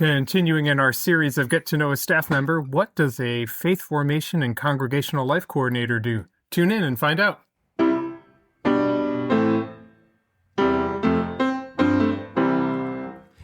Continuing in our series of Get to Know a Staff Member, what does a faith formation and congregational life coordinator do? Tune in and find out.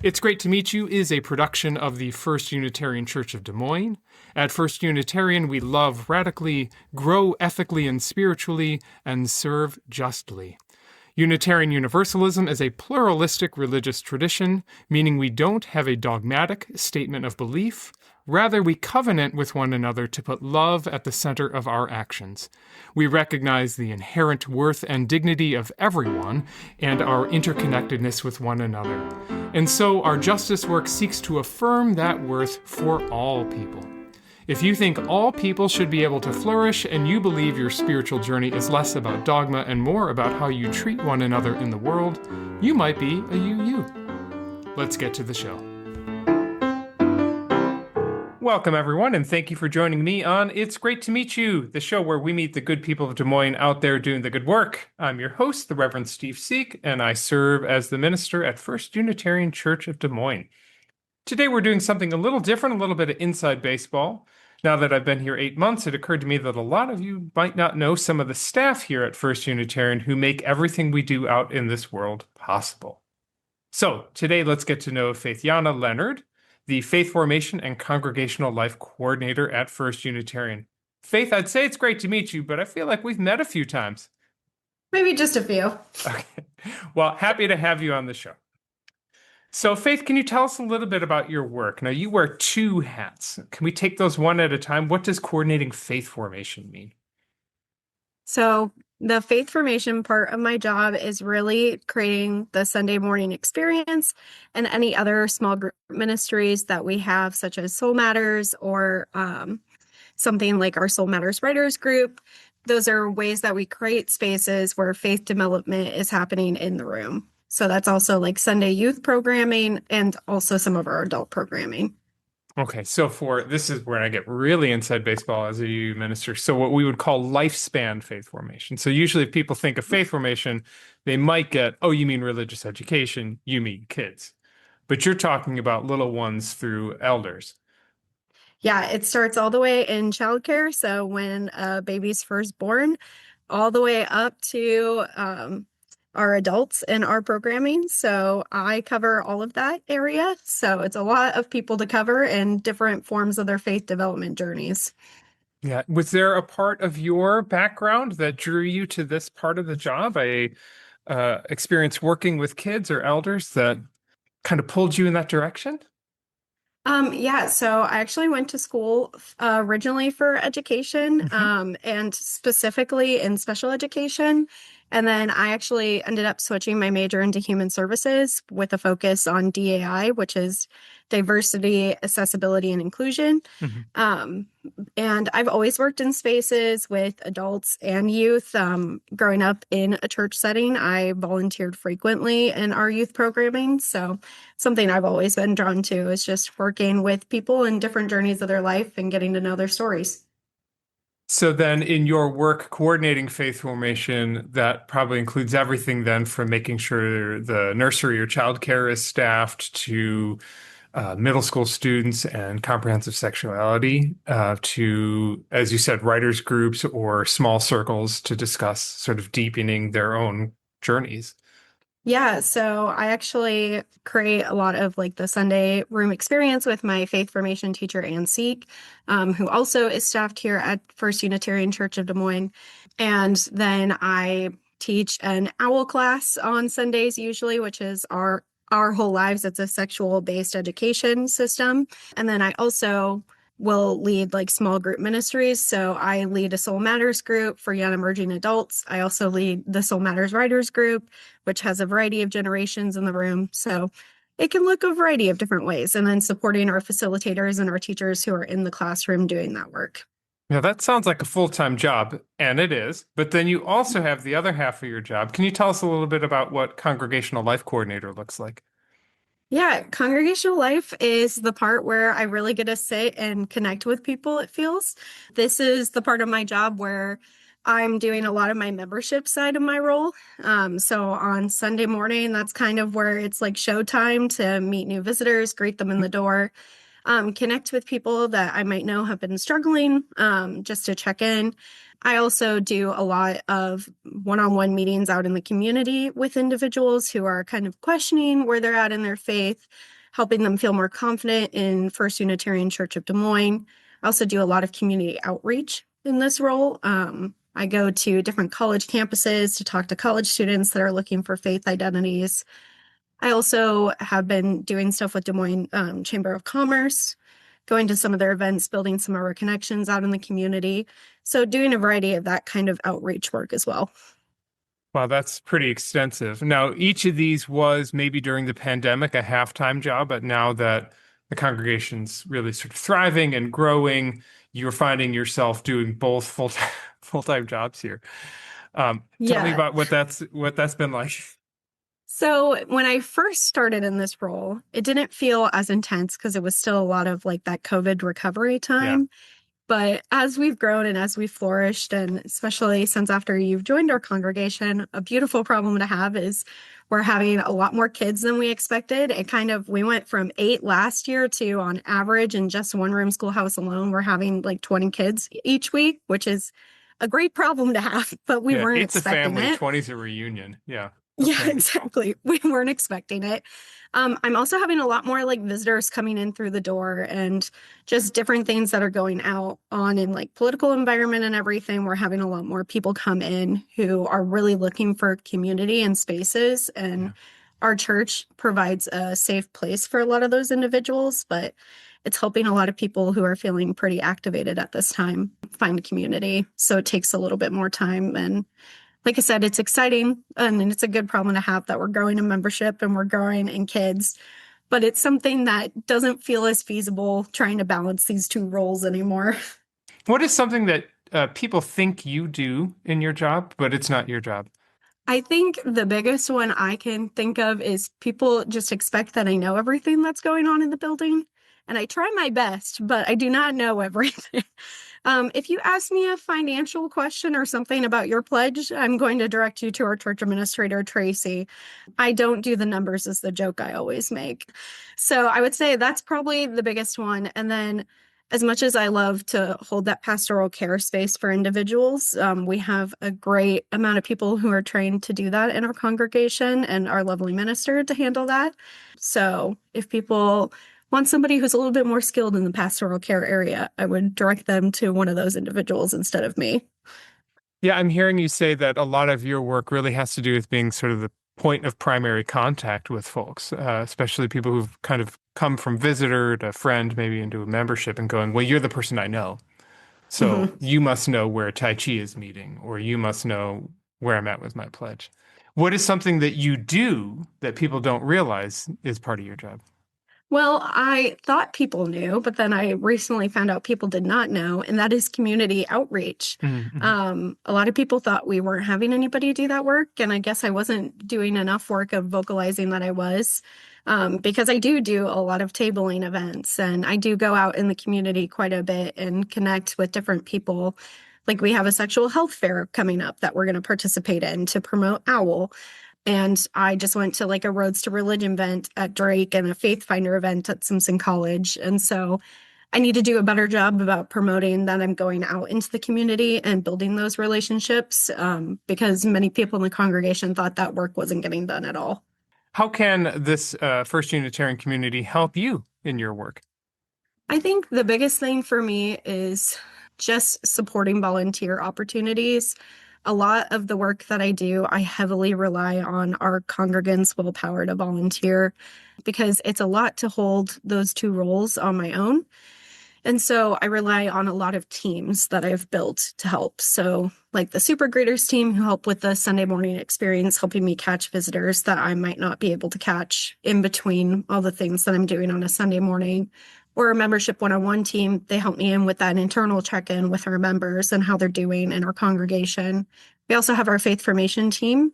It's Great to Meet You is a production of the First Unitarian Church of Des Moines. At First Unitarian, we love radically, grow ethically and spiritually, and serve justly. Unitarian Universalism is a pluralistic religious tradition, meaning we don't have a dogmatic statement of belief. Rather, we covenant with one another to put love at the center of our actions. We recognize the inherent worth and dignity of everyone and our interconnectedness with one another. And so our justice work seeks to affirm that worth for all people. If you think all people should be able to flourish and you believe your spiritual journey is less about dogma and more about how you treat one another in the world, you might be a UU. Let's get to the show. Welcome, everyone, and thank you for joining me on It's Great to Meet You, the show where we meet the good people of Des Moines out there doing the good work. I'm your host, the Reverend Steve Seek, and I serve as the minister at First Unitarian Church of Des Moines. Today we're doing something a little different, a little bit of inside baseball. Now that I've been here 8 months, it occurred to me that a lot of you might not know some of the staff here at First Unitarian who make everything we do out in this world possible. So today let's get to know Faithyna Leonard, the Faith Formation and Congregational Life Coordinator at First Unitarian. Faith, I'd say it's great to meet you, but I feel like we've met a few times. Maybe just a few. Okay. Well, happy to have you on the show. So, Faith, can you tell us a little bit about your work? Now, you wear two hats. Can we take those one at a time? What does coordinating faith formation mean? So the faith formation part of my job is really creating the Sunday morning experience and any other small group ministries that we have, such as Soul Matters or something like our Soul Matters Writers Group. Those are ways that we create spaces where faith development is happening in the room. So that's also like Sunday youth programming and also some of our adult programming. Okay, so this is where I get really inside baseball as a UU minister. So what we would call lifespan faith formation. So usually if people think of faith formation, they might get, oh, you mean religious education, you mean kids. But you're talking about little ones through elders. Yeah, it starts all the way in childcare. So when a baby's first born, all the way up to our adults in our programming. So I cover all of that area. So it's a lot of people to cover and different forms of their faith development journeys. Yeah. Was there a part of your background that drew you to this part of the job? Experience working with kids or elders that kind of pulled you in that direction? Yeah, so I actually went to school originally for education, and specifically in special education. And then I actually ended up switching my major into human services with a focus on DAI, which is diversity, accessibility, and inclusion. And I've always worked in spaces with adults and youth. Growing up in a church setting, I volunteered frequently in our youth programming. So something I've always been drawn to is just working with people in different journeys of their life and getting to know their stories. So then in your work coordinating faith formation, that probably includes everything then from making sure the nursery or childcare is staffed to middle school students and comprehensive sexuality to, as you said, writers groups or small circles to discuss sort of deepening their own journeys. Yeah, so I actually create a lot of like the Sunday room experience with my faith formation teacher, Ann Seek, who also is staffed here at First Unitarian Church of Des Moines. And then I teach an OWL class on Sundays usually, which is our whole lives. It's a sexual-based education system. And then I also will lead like small group ministries. So I lead a Soul Matters group for young emerging adults. I also lead the Soul Matters Writers group, which has a variety of generations in the room. So it can look a variety of different ways. And then supporting our facilitators and our teachers who are in the classroom doing that work. Yeah, that sounds like a full-time job, and it is. But then you also have the other half of your job. Can you tell us a little bit about what Congregational Life Coordinator looks like? Yeah, congregational life is the part where I really get to sit and connect with people, it feels. This is the part of my job where I'm doing a lot of my membership side of my role. So on Sunday morning, that's kind of where it's like showtime to meet new visitors, greet them in the door, connect with people that I might know have been struggling, just to check in. I also do a lot of one-on-one meetings out in the community with individuals who are kind of questioning where they're at in their faith, helping them feel more confident in First Unitarian Church of Des Moines. I also do a lot of community outreach in this role. I go to different college campuses to talk to college students that are looking for faith identities. I also have been doing stuff with Des Moines Chamber of Commerce, going to some of their events, building some of our connections out in the community. So doing a variety of that kind of outreach work as well. Wow, that's pretty extensive. Now, each of these was maybe during the pandemic a half-time job, but now that the congregation's really sort of thriving and growing, you're finding yourself doing both full-time jobs here. Tell me Yeah. about what that's been like. So when I first started in this role, it didn't feel as intense because it was still a lot of like that COVID recovery Yeah. time. But as we've grown and as we've flourished, and especially since after you've joined our congregation, a beautiful problem to have is we're having a lot more kids than we expected. We went from 8 last year to on average in just one room schoolhouse alone, we're having like 20 kids each week, which is a great problem to have, but we Yeah, weren't eight's a expecting family, it. 20's a reunion. Yeah. Yeah, Okay. exactly. We weren't expecting it. I'm also having a lot more like visitors coming in through the door and just different things that are going out on in like political environment and everything. We're having a lot more people come in who are really looking for community and spaces. Yeah. And our church provides a safe place for a lot of those individuals, but it's helping a lot of people who are feeling pretty activated at this time find community. So it takes a little bit more time, and like I said, it's exciting and it's a good problem to have that we're growing in membership and we're growing in kids, but it's something that doesn't feel as feasible trying to balance these two roles anymore. What is something that people think you do in your job, but it's not your job? I think the biggest one I can think of is people just expect that I know everything that's going on in the building. And I try my best, but I do not know everything. If you ask me a financial question or something about your pledge, I'm going to direct you to our church administrator, Tracy. I don't do the numbers is the joke I always make. So I would say that's probably the biggest one. And then as much as I love to hold that pastoral care space for individuals, we have a great amount of people who are trained to do that in our congregation and our lovely minister to handle that. So if people want somebody who's a little bit more skilled in the pastoral care area, I would direct them to one of those individuals instead of me. Yeah, I'm hearing you say that a lot of your work really has to do with being sort of the point of primary contact with folks, especially people who've kind of come from visitor to friend, maybe into a membership and going, well, you're the person I know. So Mhm. you must know where Tai Chi is meeting, or you must know where I'm at with my pledge. What is something that you do that people don't realize is part of your job? Well, I thought people knew, but then I recently found out people did not know, and that is community outreach. Mm-hmm. A lot of people thought we weren't having anybody do that work, and I guess I wasn't doing enough work of vocalizing that I was, because I do a lot of tabling events, and I do go out in the community quite a bit and connect with different people. Like we have a sexual health fair coming up that we're going to participate in to promote OWL. And I just went to like a Roads to Religion event at Drake and a Faith Finder event at Simpson College. And so I need to do a better job about promoting that I'm going out into the community and building those relationships, because many people in the congregation thought that work wasn't getting done at all. How can this First Unitarian community help you in your work? I think the biggest thing for me is just supporting volunteer opportunities. A lot of the work that I do, I heavily rely on our congregants' willpower to volunteer because it's a lot to hold those two roles on my own. And so I rely on a lot of teams that I've built to help. So, like the Super Greeters team who help with the Sunday morning experience, helping me catch visitors that I might not be able to catch in between all the things that I'm doing on a Sunday morning. Or a membership one-on-one team, they help me in with that internal check-in with our members and how they're doing in our congregation. We also have our faith formation team.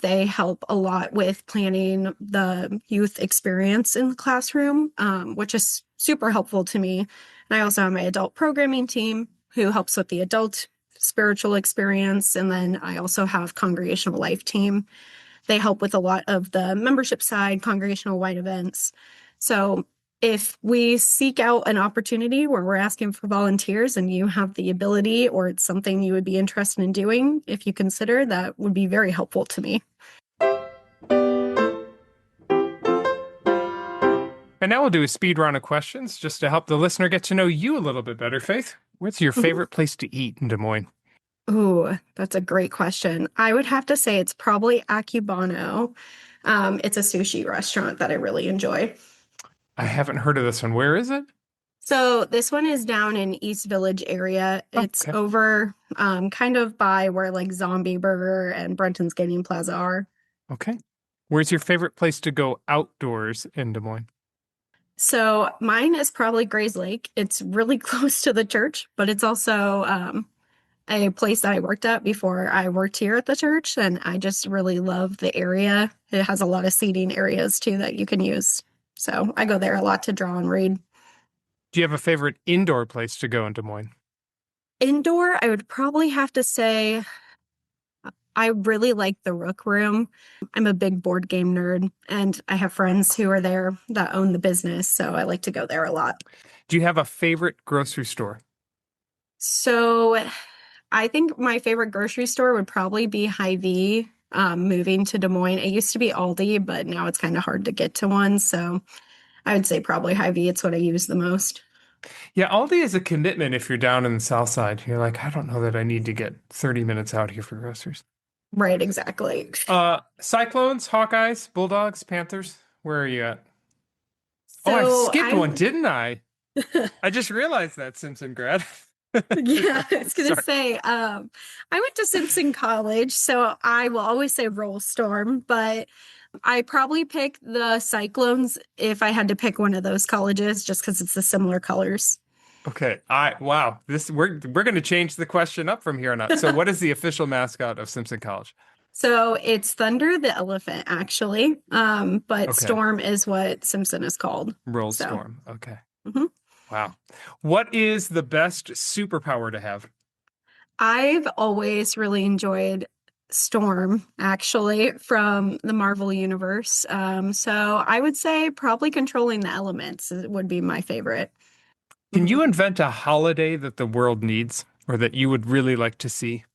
They help a lot with planning the youth experience in the classroom, which is super helpful to me. And I also have my adult programming team who helps with the adult spiritual experience. And then I also have Congregational Life Team. They help with a lot of the membership side, congregational wide events. So if we seek out an opportunity where we're asking for volunteers and you have the ability or it's something you would be interested in doing, if you consider, that would be very helpful to me. And now we'll do a speed round of questions just to help the listener get to know you a little bit better, Faith. What's your favorite place to eat in Des Moines? Ooh, that's a great question. I would have to say it's probably Akubano. It's a sushi restaurant that I really enjoy. I haven't heard of this one. Where is it? So this one is down in East Village area. Oh, It's okay. over kind of by where like Zombie Burger and Brenton's Gaming Plaza are. Okay. Where's your favorite place to go outdoors in Des Moines? So mine is probably Gray's Lake. It's really close to the church, but it's also a place that I worked at before I worked here at the church, and I just really love the area. It has a lot of seating areas too that you can use. So I go there a lot to draw and read. Do you have a favorite indoor place to go in Des Moines? Indoor, I would probably have to say I really like the Rook Room. I'm a big board game nerd, and I have friends who are there that own the business, so I like to go there a lot. Do you have a favorite grocery store? So I think my favorite grocery store would probably be Hy-Vee. Moving to Des Moines, it used to be Aldi, but now it's kind of hard to get to one. So I would say probably Hy-Vee. It's what I use the most. Yeah, Aldi is a commitment if you're down in the south side. You're like, I don't know that I need to get 30 minutes out here for groceries. Right, exactly. Cyclones, Hawkeyes, Bulldogs, Panthers. Where are you at? Oh, I So skipped I'm, one, didn't I? I just realized that, Simpson grad. yeah, I was gonna Sorry. say, I went to Simpson College, so I will always say Roll Storm, but I probably pick the Cyclones if I had to pick one of those colleges, just because it's the similar colors. Okay. Wow. We're going to change the question up from here on out. So, what is the official mascot of Simpson College? So it's Thunder the elephant, actually. But Okay. Storm is what Simpson is called. Roll So, Storm. Okay. mhm. Wow. What is the best superpower to have? I've always really enjoyed Storm, actually, from the Marvel Universe. So I would say probably controlling the elements would be my favorite. Can Mhm. you invent a holiday that the world needs or that you would really like to see?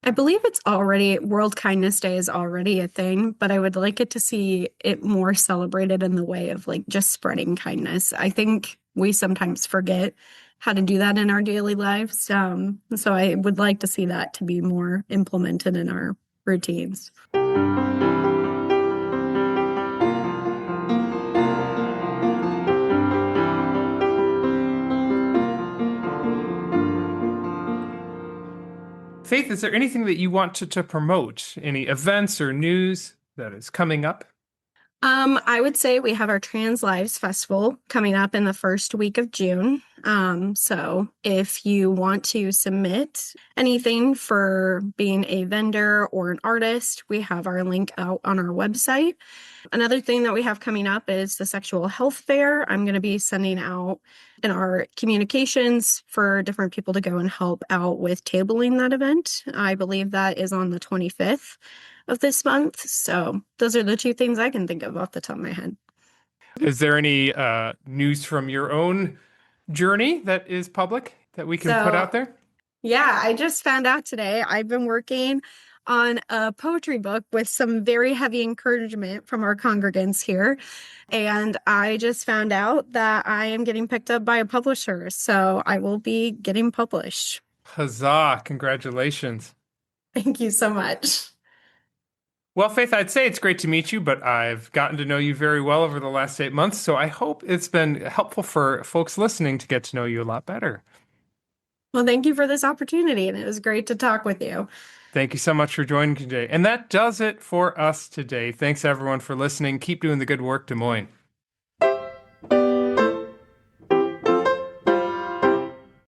I believe it's already World Kindness Day is already a thing, but I would like it to see it more celebrated in the way of like just spreading kindness. I think we sometimes forget how to do that in our daily lives. So I would like to see that to be more implemented in our routines. Faith, is there anything that you want to promote? Any events or news that is coming up? I would say we have our Trans Lives Festival coming up in the first week of June. So if you want to submit anything for being a vendor or an artist, we have our link out on our website. Another thing that we have coming up is the Sexual Health Fair. I'm going to be sending out in our communications for different people to go and help out with tabling that event. I believe that is on the 25th of this month. So those are the two things I can think of off the top of my head. Is there any news from your own journey that is public that we can put So out there? yeah, I just found out today I've been working on a poetry book with some very heavy encouragement from our congregants here. And I just found out that I am getting picked up by a publisher. So I will be getting published. Huzzah! Congratulations. Thank you so much. Well, Faith, I'd say it's great to meet you, but I've gotten to know you very well over the last 8 months, so I hope it's been helpful for folks listening to get to know you a lot better. Well, thank you for this opportunity, and it was great to talk with you. Thank you so much for joining today. And that does it for us today. Thanks, everyone, for listening. Keep doing the good work, Des Moines.